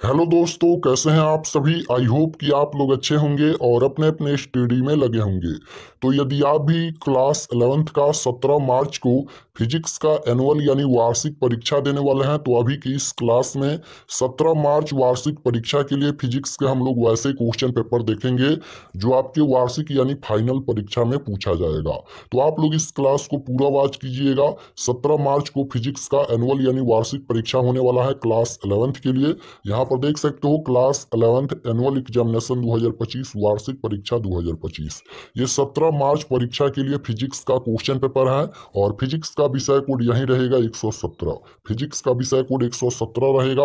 Hello दोस्तों, कैसे हैं आप सभी। आई होप कि आप लोग अच्छे होंगे और अपने अपने स्टडी में लगे होंगे। तो यदि आप भी क्लास 11th का 17 मार्च को फिजिक्स का एनुअल यानी वार्षिक परीक्षा देने वाले हैं, तो अभी की इस क्लास में 17 मार्च वार्षिक परीक्षा के लिए फिजिक्स के हम लोग वैसे क्वेश्चन पेपर देखेंगे जो आपके वार्षिक यानी फाइनल परीक्षा में पूछा जाएगा। तो आप लोग इस क्लास को पूरा वॉच कीजिएगा। 17 मार्च को फिजिक्स का एनुअल यानी वार्षिक परीक्षा होने वाला है क्लास 11th के लिए। यहाँ पर देख सकते हो क्लास 11th एनुअल एग्जामिनेशन 2025 वार्षिक परीक्षा 2025। ये 17 मार्च परीक्षा के लिए फिजिक्स का क्वेश्चन पेपर है और फिजिक्स का विषय कोड यही रहेगा 117। फिजिक्स का विषय कोड 117 रहेगा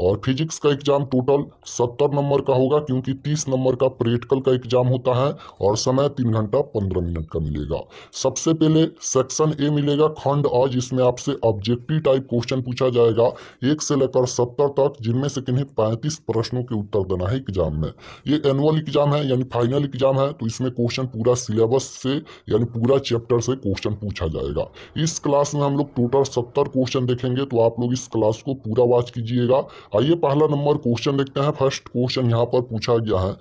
और फिजिक्स का एग्जाम टोटल 70 नंबर का होगा, क्योंकि 30 नंबर का प्रैक्टिकल का एग्जाम होता है और समय 3 घंटा 15 मिनट का मिलेगा। सबसे पहले सेक्शन ए मिलेगा खंड अ, जिसमें आपसे ऑब्जेक्टिव टाइप क्वेश्चन पूछा जाएगा 1 से लेकर 70 तक, जिनमें से किन्हीं 35 प्रश्नों के उत्तर देना है एग्जाम में। ये एनुअल एग्जाम है यानी फाइनल एग्जाम है, तो इसमें क्वेश्चन पूरा सिलेबस से यानी पूरा चैप्टर से क्वेश्चन पूछा जाएगा। इस क्लास में हम लोग टोटल 70 क्वेश्चन देखेंगे, तो आप लोग इस क्लास को पूरा वॉच कीजिएगा। आइए पहला नंबर क्वेश्चन देखते हैं। फर्स्ट क्वेश्चन यहाँ पर पूछा गया है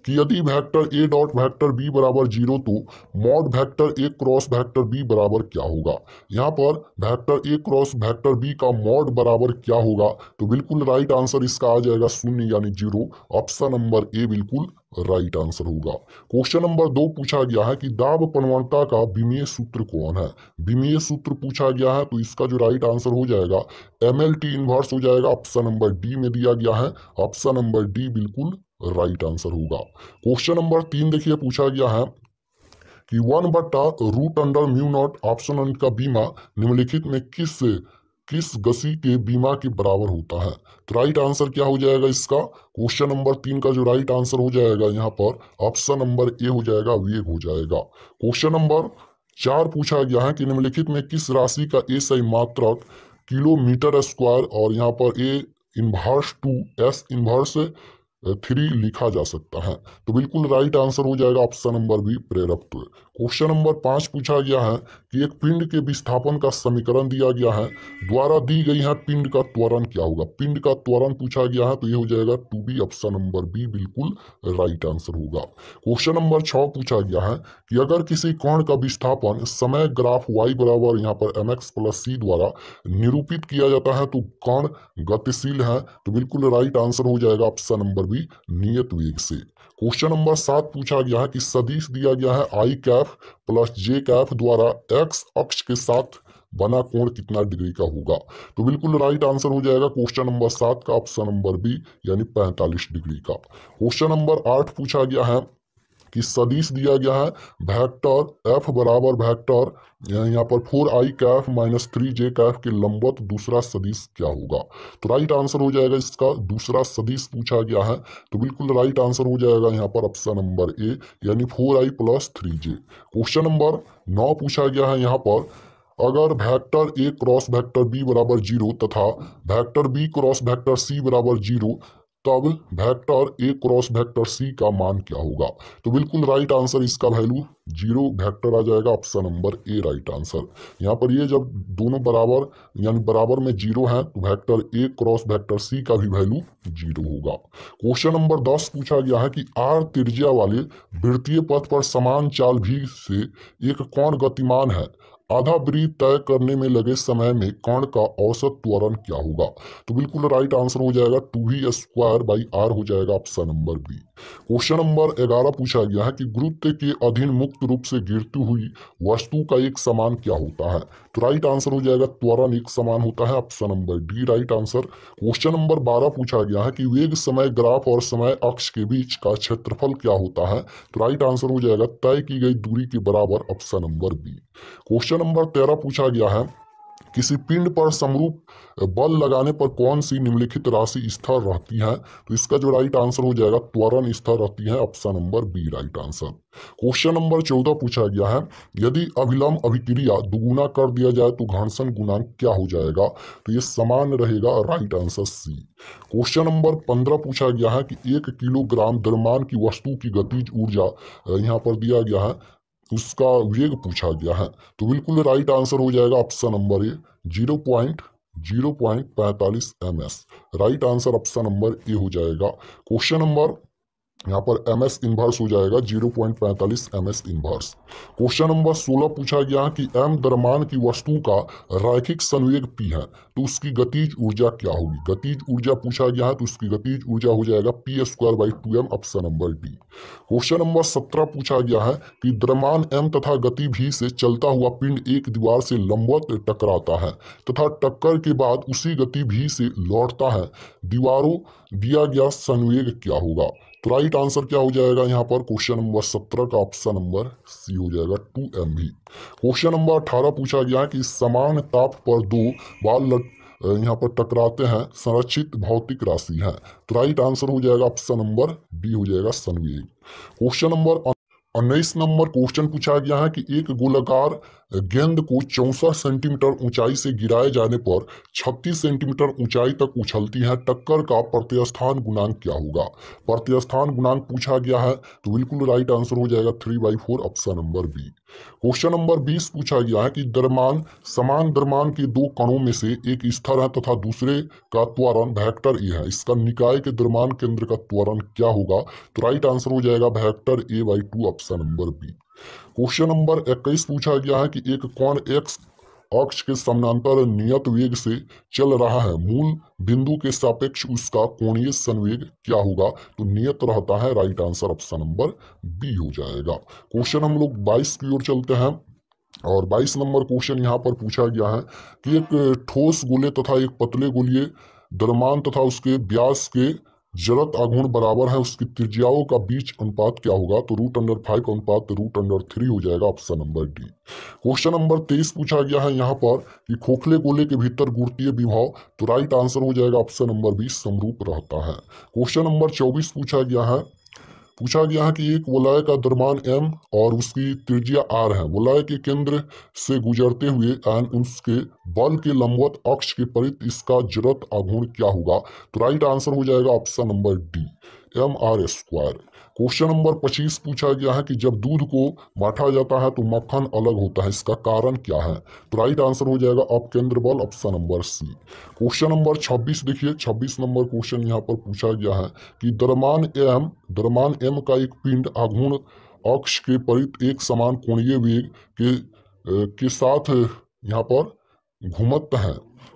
कि यदि vector A dot vector B बराबर 0, तो mod vector A cross vector B बराबर क्या होगा। यहाँ पर vector A cross vector B का मॉड बराबर क्या होगा, तो बिल्कुल राइट आंसर इसका आ जाएगा 0 यानी 0। ऑप्शन नंबर ए बिल्कुल राइट आंसर होगा। क्वेश्चन नंबर 2 पूछा गया है कि दाब प्रवणता का विमेय सूत्र कौन है। विमेय सूत्र पूछा गया है, तो इसका जो राइट आंसर हो जाएगा MLT इनवर्स हो जाएगा। ऑप्शन नंबर डी में दिया गया है। ऑप्शन नंबर डी बिल्कुल राइट आंसर होगा। क्वेश्चन नंबर 3 देखिए पूछा गया है कि 1/√म्यू नॉट ऑप्शन का बीमा निम्नलिखित में किस गति के बीमा के बराबर होता है। तो राइट आंसर क्या हो जाएगा इसका। क्वेश्चन नंबर 3 का जो राइट आंसर हो जाएगा यहाँ पर ऑप्शन नंबर ए हो जाएगा, वेग हो जाएगा। क्वेश्चन नंबर 4 पूछा गया है कि निम्नलिखित में किस राशि का SI मात्रक किलोमीटर स्क्वायर और यहाँ पर A inverse two S inverse 3 लिखा जा सकता है। तो बिल्कुल राइट आंसर हो जाएगा ऑप्शन नंबर बी प्रेरकत्व। क्वेश्चन नंबर 5 पूछा गया है कि एक पिंड के विस्थापन का समीकरण दिया गया है, द्वारा दी गई है पिंड का त्वरण क्या होगा। पिंड का त्वरण पूछा गया है, तो ये हो जाएगा 2B। ऑप्शन नंबर बी बिल्कुल राइट आंसर होगा। क्वेश्चन नंबर 6 पूछा गया है कि अगर किसी कण का विस्थापन समय ग्राफ y बराबर यहाँ पर mx प्लस c द्वारा निरूपित किया जाता है, तो कण गतिशील है। तो बिल्कुल राइट आंसर हो जाएगा ऑप्शन नंबर बी नियत वेग से। क्वेश्चन नंबर 7 पूछा गया है कि सदिश दिया गया है आई कैफ प्लस जे कैफ द्वारा एक्स अक्ष के साथ बना कोण कितना डिग्री का होगा। तो बिल्कुल राइट आंसर हो जाएगा क्वेश्चन नंबर 7 का ऑप्शन नंबर बी यानी 45 डिग्री का। क्वेश्चन नंबर 8 पूछा गया है कि सदिश दिया गया है वेक्टर एफ बराबर वेक्टर यहाँ पर 4i Kaif minus 3j Kaif के लंबवत दूसरा सदिश क्या होगा। तो राइट आंसर हो जाएगा इसका दूसरा सदिश पूछा गया है, तो बिल्कुल राइट आंसर हो जाएगा यहाँ पर ऑप्शन नंबर ए यानी 4i plus 3j। Question number 9 पूछा गया है यहाँ पर अगर vector A cross vector B बराबर 0 तथा vector B cross vector C बराबर 0, तब vector A cross vector C का मान क्या होगा। तो बिल्कुल राइट आंसर इसका वैल्यू 0 वेक्टर आ जाएगा। Option number A right answer. यहाँ पर ये जब दोनों बराबर यानी बराबर में 0 है, तो vector A cross vector C का भी वैल्यू 0 होगा। क्वेश्चन नंबर 10 पूछा गया है कि r त्रिज्या वाले वृत्तीय पथ पर समान चाल भी से एक कण गतिमान है, आधा वृत्त तय करने में लगे समय में कण का औसत त्वरण क्या होगा। तो बिल्कुल राइट आंसर हो जाएगा 2v² हो जाएगा option number B. Question number 11 पूछा गया है कि गुरुत्व के अधीन मुक्त रूप से गिरती हुई वस्तु का एक समान क्या होता है। तो राइट आंसर हो जाएगा त्वरण एक समान होता है। Option number D right answer. Question number 12 पूछा गया है कि वेग समय ग्राफ और समय अक्ष के बीच का क्षेत्रफल क्या होता है। तो राइट आंसर हो जाएगा तय की गई दूरी के बराबर। Option number B. Question number 13 पूछा गया है किसी पिंड पर समरूप बल लगाने पर कौन सी निम्नलिखित राशि स्थिर रहती है। तो इसका जो राइट आंसर हो जाएगा त्वरण स्थिर रहती है। Option number B right answer. Question number 14 पूछा गया है यदि अभिलंब अभिक्रिया दुगुना कर दिया जाए तो घर्षण गुणांक क्या हो जाएगा। तो ये समान रहेगा। Right answer C. Question number 15 पूछा गया है कि 1 किलोग्राम द्रव्यमान की वस्तु की गतिज ऊर्जा यहाँ पर दिया गया है, उसका वेग पूछा गया है। तो बिल्कुल राइट आंसर हो जाएगा ऑप्शन नंबर ए 0.0 0.45 ms। Right answer option number ए हो जाएगा। क्वेश्चन नंबर यहाँ पर ms इनवर्स हो जाएगा 0.45 ms इनवर्स। क्वेश्चन नंबर 16 पूछा गया कि m द्रव्यमान की वस्तु का रैखिक संवेग p है तो उसकी गतिज ऊर्जा क्या होगी। गतिज ऊर्जा पूछा गया है तो उसकी गतिज ऊर्जा हो जाएगा p²/2m, option number D. Question number 17 पूछा गया है कि द्रव्यमान m तथा गति v से चलता हुआ पिंड एक दीवार से लंबवत टकराता है तथा टक्कर के बाद उसी गति v से लौटता है, दीवारों दिया गया संवेग क्या होगा। तो राइट आंसर क्या हो जाएगा यहाँ पर क्वेश्चन नंबर 17 का ऑप्शन नंबर सी हो जाएगा 2mv। क्वेश्चन नंबर 18 पूछा गया है कि समान ताप पर दो बाल यहाँ पर टकराते हैं, संरक्षित भौतिक राशि है। तो राइट आंसर हो जाएगा ऑप्शन नंबर डी हो जाएगा संवेग। क्वेश्चन नंबर 19 नंबर क्वेश्चन पूछा गया है कि एक गोलाकार गेंद को 64 सेंटीमीटर ऊंचाई से गिराए जाने पर 36 सेंटीमीटर ऊंचाई तक उछलती है, टक्कर का प्रत्यस्थान गुणांक क्या होगा। प्रत्यस्थान गुणांक पूछा गया है तो बिल्कुल राइट आंसर हो जाएगा 3/4, option number B. Question number 20 पूछा गया है कि द्रव्यमान समान द्रव्यमान के दो कणों में से एक स्थिर है तथा दूसरे का त्वरण वेक्टर ए है, इसका निकाय के द्रव्यमान केंद्र का त्वरण क्या होगा। तो राइट आंसर हो जाएगा vector a/2, option number B. Question number 21 पूछा गया है कि एक कोण x अक्ष के समानांतर नियत वेग से चल रहा है, मूल बिंदु के सापेक्ष उसका कोणीय संवेग क्या होगा। तो नियत रहता है, right answer option number B हो जाएगा। क्वेश्चन हम लोग 22 की ओर चलते हैं और 22 नंबर क्वेश्चन यहाँ पर पूछा गया है कि एक ठोस गोले तथा एक पतले गोलीय द्रव्यमान तथा उसके व्यास के जड़त आघूर्ण बराबर है, उसकी त्रिज्याओं का बीच अनुपात क्या होगा। तो √5 अनुपात √3 हो जाएगा, option number D. Question number 23 पूछा गया है यहाँ पर कि खोखले गोले के भीतर गुरुत्वीय विभव। तो राइट आंसर हो जाएगा ऑप्शन नंबर बी, समरूप रहता है। क्वेश्चन नंबर 24 पूछा गया है कि एक वलय का द्रव्यमान m और उसकी त्रिज्या r है, वलय के केंद्र से गुजरते हुए उसके बल के लंबवत अक्ष के परित इसका जड़त आघूर्ण क्या होगा। तो राइट आंसर हो जाएगा option number D, mr²। Question number 25 पूछा गया है कि जब दूध को माठा जाता है तो मक्खन अलग होता है, इसका कारण क्या है। तो राइट आंसर हो जाएगा अपकेंद्र बल, option number C. Question number 26 देखिए, 26 नंबर क्वेश्चन यहाँ पर पूछा गया है कि द्रव्यमान m का एक पिंड आघूर्ण अक्ष के परित एक समान कोणीय वेग के साथ यहाँ पर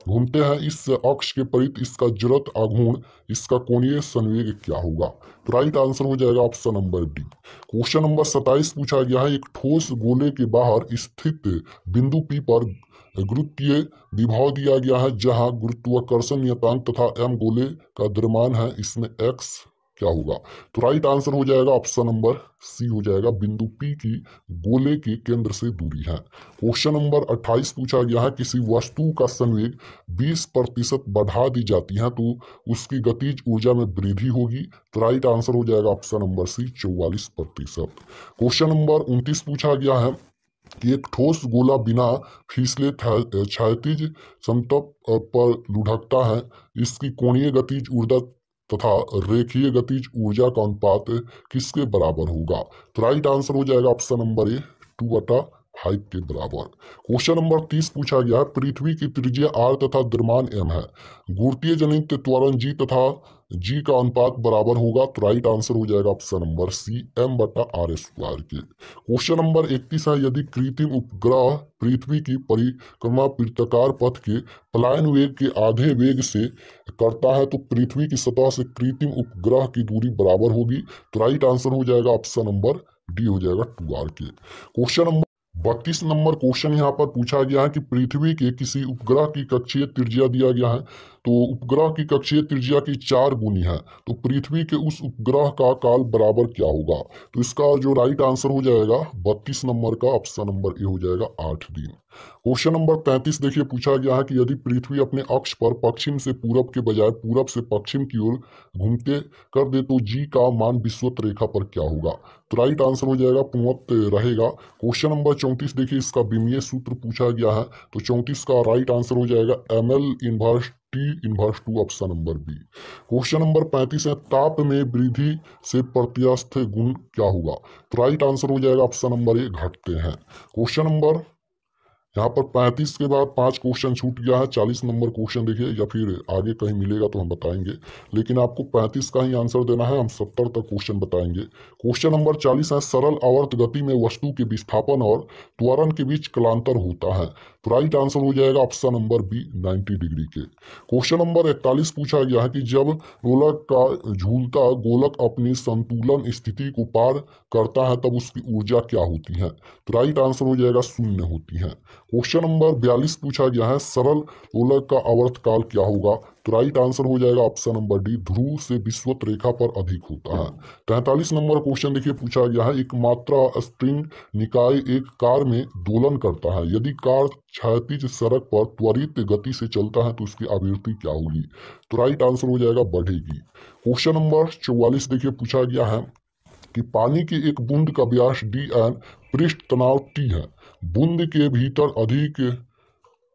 घूमते हैं, इस अक्ष के परित इसका जड़त आघूर्ण, इसका कोणीय संवेग क्या होगा। तो राइट आंसर हो जाएगा option number D. Question number 27 पूछा गया है एक ठोस गोले के बाहर स्थित बिंदु P पर गुरुत्वीय विभव दिया गया है, जहां गुरुत्वाकर्षण नियतांक तथा m गोले का द्रव्यमान है, इसमें x क्या होगा। तो राइट आंसर हो जाएगा ऑप्शन नंबर सी हो जाएगा, बिंदु P की गोले के केंद्र से दूरी है। क्वेश्चन नंबर 28 पूछा गया है किसी वस्तु का संवेग 20% बढ़ा दी जाती है तो उसकी गतिज ऊर्जा में वृद्धि होगी। तो राइट आंसर हो जाएगा option number C, 44%। Question number 29 पूछा गया है कि एक ठोस गोला बिना फिसले क्षैतिज समतल पर लुढ़कता है, इसकी कोणीय गतिज ऊर्जा तथा रेखीय गतिज ऊर्जा का अनुपात किसके बराबर होगा। तो राइट आंसर हो जाएगा ऑप्शन नंबर ए, 2/5 के बराबर। क्वेश्चन नंबर 30 पूछा गया है पृथ्वी की त्रिज्या r तथा द्रव्यमान m है, गुरुत्वीय जनित त्वरण g तथा g का अनुपात बराबर होगा। तो राइट आंसर हो जाएगा ऑप्शन नंबर सी, m/r² के। क्वेश्चन नंबर 31 है यदि कृत्रिम उपग्रह पृथ्वी की परिक्रमा वृत्ताकार पथ के पलायन वेग के आधे वेग से करता है तो पृथ्वी की सतह से कृत्रिम उपग्रह की दूरी बराबर होगी। तो राइट आंसर हो जाएगा ऑप्शन नंबर डी हो जाएगा 2r के। क्वेश्चन नंबर 32 नंबर क्वेश्चन यहाँ पर पूछा गया है कि पृथ्वी के किसी उपग्रह की कक्षीय त्रिज्या दिया गया है, तो उपग्रह की कक्षीय त्रिज्या की 4 गुनी है, तो पृथ्वी के उस उपग्रह का काल बराबर क्या होगा। तो इसका जो राइट आंसर हो जाएगा 32 नंबर का ऑप्शन नंबर ए हो जाएगा 8 दिन। क्वेश्चन नंबर 35 देखिए पूछा गया है कि यदि पृथ्वी अपने अक्ष पर पश्चिम से पूरब के बजाय पूरब से पश्चिम की ओर घूमते कर दे तो जी का मान विषुवत रेखा पर क्या होगा। तो राइट आंसर हो जाएगा पूर्वत रहेगा। क्वेश्चन नंबर 34 देखिए इसका विमीय सूत्र पूछा गया है, तो 34 का राइट आंसर हो जाएगा ml inverse t inverse 2, option number B. Question number 35 है ताप में वृद्धि से प्रत्यास्थ गुण क्या होगा। तो राइट आंसर हो जाएगा ऑप्शन नंबर ए, घटते हैं। क्वेश्चन नंबर यहाँ पर 35 के बाद 5 क्वेश्चन छूट गया है। 40 नंबर क्वेश्चन देखिए, या फिर आगे कहीं मिलेगा तो हम बताएंगे, लेकिन आपको 35 का ही आंसर देना है। हम 70 तक क्वेश्चन बताएंगे। क्वेश्चन नंबर 40 है, सरल आवर्त गति में वस्तु के विस्थापन और त्वरण के बीच कलांतर होता है। तो राइट आंसर हो जाएगा ऑप्शन नंबर बी 90 डिग्री के। क्वेश्चन नंबर 41 पूछा गया है कि जब गोलक का झूलता गोलक अपनी संतुलन स्थिति को पार करता है तब उसकी ऊर्जा क्या होती है। तो राइट आंसर हो जाएगा शून्य होती है। क्वेश्चन नंबर 42 पूछा गया है, सरल गोलक का आवर्तकाल क्या होगा। तो राइट आंसर हो जाएगा ऑप्शन नंबर डी, ध्रुव से विषुवत रेखा पर अधिक होता है। 43 नंबर क्वेश्चन देखिए पूछा गया है, एक मात्रा स्प्रिंग निकाय एक कार में दोलन करता है। यदि कार क्षैतिज सड़क पर त्वरित गति से चलता है तो उसकी आवृत्ति क्या होगी। तो राइट आंसर हो जाएगा बढ़ेगी। क्वेश्चन नंबर 44 देखिए पूछा गया है कि पानी की एक बूंद का व्यास डी एन पृष्ठ तनाव टी है। बूंद के भीतर अधिक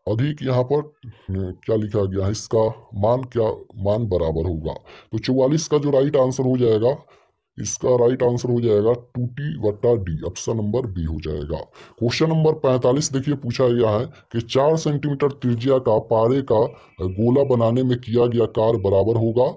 अधिक यहाँ पर क्या लिखा गया है, इसका मान क्या मान बराबर होगा। तो 44 का जो राइट आंसर हो जाएगा, इसका राइट आंसर हो जाएगा 2t/d, ऑप्शन नंबर बी हो जाएगा। क्वेश्चन नंबर 45 देखिए पूछा गया है कि 4 सेंटीमीटर त्रिज्या का पारे का गोला बनाने में किया गया कार्य बराबर होगा।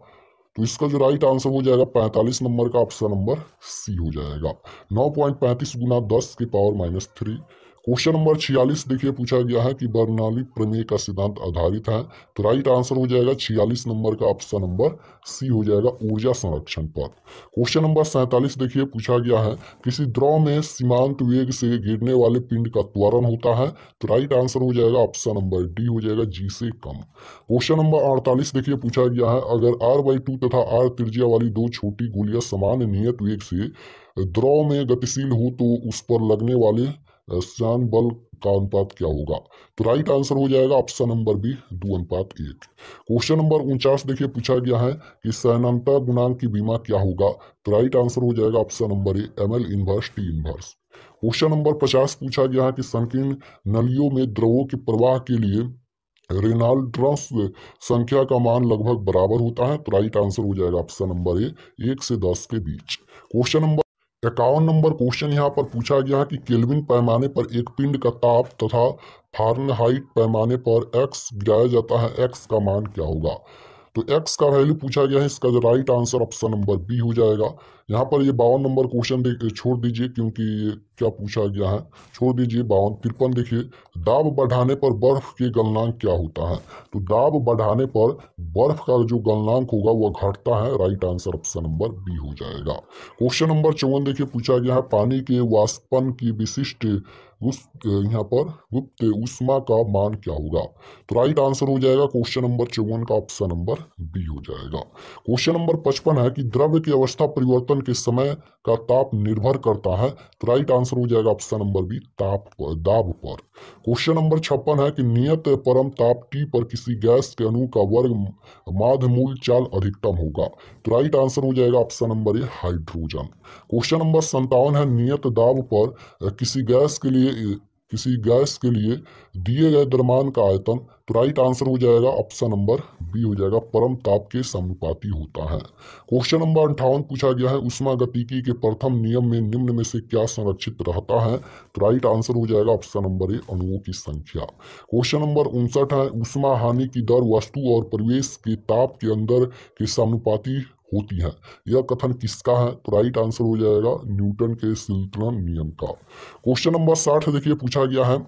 तो इसका जो राइट आंसर हो जाएगा 45 नंबर का ऑप्शन नंबर सी हो जाएगा। 9.35 गुना 10⁻³ क्वेश्चन नंबर 46 देखिए पूछा गया है कि बर्नौली प्रमेय का सिद्धांत आधारित है। तो राइट आंसर हो जाएगा 46 नंबर का ऑप्शन नंबर सी हो जाएगा, ऊर्जा संरक्षण पर। क्वेश्चन नंबर 47 देखिए पूछा गया है, किसी द्रव में सीमांत वेग से गिरने वाले पिंड का त्वरण होता है। तो राइट आंसर हो जाएगा ऑप्शन नंबर डी हो जाएगा, जी से कम। क्वेश्चन नंबर 48 देखिए पूछा गया है, अगर r/2 तथा r त्रिज्या वाली दो छोटी गोलियां समान नियत वेग से द्रव में गतिशील हो तो उस पर लगने वाले श्यान बल का अनुपात क्या होगा। तो राइट आंसर हो जाएगा option number B 2:1। Question number 49 देखिए पूछा गया है कि सैनंता गुणांक की बीमा क्या होगा। तो राइट आंसर हो जाएगा ऑप्शन नंबर ए ml inverse T inverse. Question number 50 पूछा गया है कि संकीर्ण नलियों में द्रवों के प्रवाह के लिए रेनॉल्ड्स संख्या का मान लगभग बराबर होता है। तो राइट आंसर हो जाएगा ऑप्शन नंबर ए 1 से 10 के बीच। क्वेश्चन नंबर 51 नंबर क्वेश्चन यहाँ पर पूछा गया है कि केल्विन पैमाने पर एक पिंड का ताप तथा फारेनहाइट पैमाने पर एक्स गिराया जाता है, एक्स का मान क्या होगा। तो एक्स का वैल्यू पूछा गया है, इसका जो right answer option number B हो जाएगा। यहाँ पर ये 52 नंबर क्वेश्चन छोड़ दीजिए, क्योंकि ये क्या पूछा गया है, छोड़ दीजिए। 53 देखिए, दाब बढ़ाने पर बर्फ के गलनांक क्या होता है। तो दाब बढ़ाने पर बर्फ का जो गलनांक होगा वह घटता है। Right answer option number B हो जाएगा। क्वेश्चन नंबर 54 देखिए पूछा गया है, पानी के वाष्पन की विशिष्ट उस यहाँ पर गुप्त ऊष्मा का मान क्या होगा। तो राइट आंसर हो जाएगा क्वेश्चन नंबर 54 का ऑप्शन नंबर बी हो जाएगा। क्वेश्चन नंबर 55 है कि द्रव्य की अवस्था परिवर्तन के समय का ताप निर्भर करता है। तो राइट आंसर हो जाएगा ऑप्शन नंबर बी ताप पर, दाब पर। क्वेश्चन नंबर 56 है कि नियत परम ताप T पर किसी गैस के अणु का वर्ग माध्य मूल चाल अधिकतम होगा। तो राइट आंसर हो जाएगा ऑप्शन नंबर ए हाइड्रोजन। क्वेश्चन नंबर 57 है, नियत दाब पर किसी गैस के लिए दिए गए द्रव्यमान का आयतन। तो राइट आंसर हो जाएगा ऑप्शन नंबर बी हो जाएगा, परम ताप के समानुपाती होता है। क्वेश्चन नंबर 58 पूछा गया है, ऊष्मागतिकी के प्रथम नियम में निम्न में से क्या संरक्षित रहता है। तो राइट आंसर हो जाएगा ऑप्शन नंबर ए अणुओं की संख्या। क्वेश्चन नंबर 59 है, ऊष्मा हानि की दर वस्तु और परिवेश के ताप के अंदर के समानुपाती होती है। यह कथन किसका है। तो राइट आंसर हो जाएगा न्यूटन के शीतलन नियम का। क्वेश्चन नंबर 60 देखिए पूछा गया है,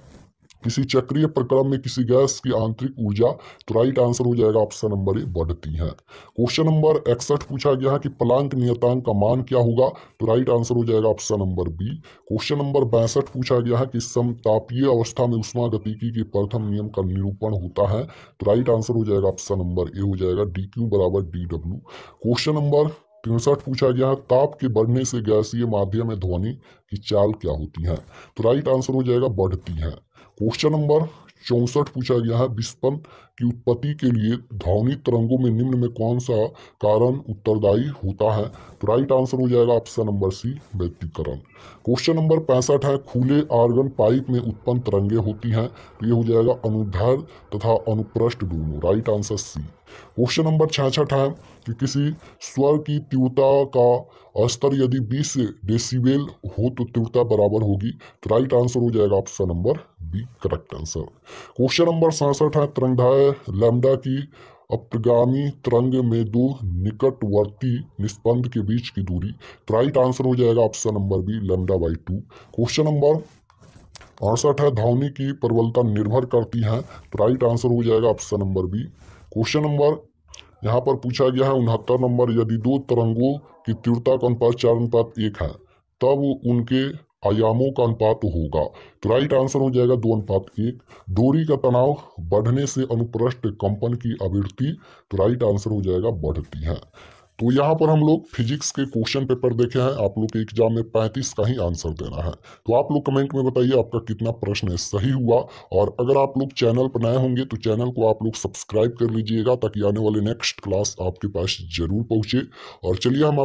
किसी चक्रीय प्रक्रम में किसी गैस की आंतरिक ऊर्जा। तो राइट आंसर हो जाएगा ऑप्शन नंबर ए बढ़ती है। क्वेश्चन नंबर 61 पूछा गया है कि प्लांक नियतांक का मान क्या होगा। तो राइट आंसर हो जाएगा option number B. Question number 62 पूछा गया है कि समतापीय अवस्था में ऊष्मागतिकी के प्रथम नियम का निरूपण होता है। तो राइट आंसर हो जाएगा ऑप्शन नंबर ए हो जाएगा, DQ बराबर DW। क्वेश्चन नंबर 63 पूछा गया है, ताप के बढ़ने से गैसीय माध्यम में ध्वनि की चाल क्या होती है। तो राइट आंसर हो जाएगा बढ़ती है। क्वेश्चन नंबर 64 पूछा गया है, विस्पन की उत्पत्ति के लिए ध्वनि तरंगों में निम्न में कौन सा कारण उत्तरदायी होता है। तो राइट आंसर हो जाएगा ऑप्शन नंबर सी व्यतिकरण। क्वेश्चन नंबर 65 है, खुले आर्गन पाइप में उत्पन्न तरंगे होती हैं। तो ये हो जाएगा अनुदैर्ध्य तथा अनुप्रस्थ दोनों। Right answer C. Question number 66 है कि किसी स्वर की तीव्रता का स्तर यदि 20 डेसिबल हो तो तीव्रता बराबर होगी। तो राइट आंसर हो जाएगा option number B correct answer. Question number 67 है तरंगदैर्घ्य लैम्ब्डा की अपगामी तरंग में दो निकटवर्ती निस्पंद के बीच की दूरी। तो राइट आंसर हो जाएगा option number B λ/2। Question number 68 है ध्वनि की प्रबलता निर्भर करती है। तो राइट आंसर हो जाएगा option number B. Question number यहाँ पर पूछा गया है 69 नंबर, यदि दो तरंगों की तीव्रता का अनुपात 4:1 है तब उनके आयामों का अनुपात होगा। तो राइट आंसर हो जाएगा 2:1। डोरी का तनाव बढ़ने से अनुप्रस्थ कंपन की आवृत्ति, तो राइट आंसर हो जाएगा बढ़ती है। तो यहाँ पर हम लोग फिजिक्स के क्वेश्चन पेपर देखे हैं। आप लोग के एग्जाम में 35 का ही आंसर देना है। तो आप लोग कमेंट में बताइए आपका कितना प्रश्न सही हुआ। और अगर आप लोग चैनल पर नए होंगे तो चैनल को आप लोग सब्सक्राइब कर लीजिएगा ताकि आने वाले नेक्स्ट क्लास आपके पास जरूर पहुँचे। और चलिए हम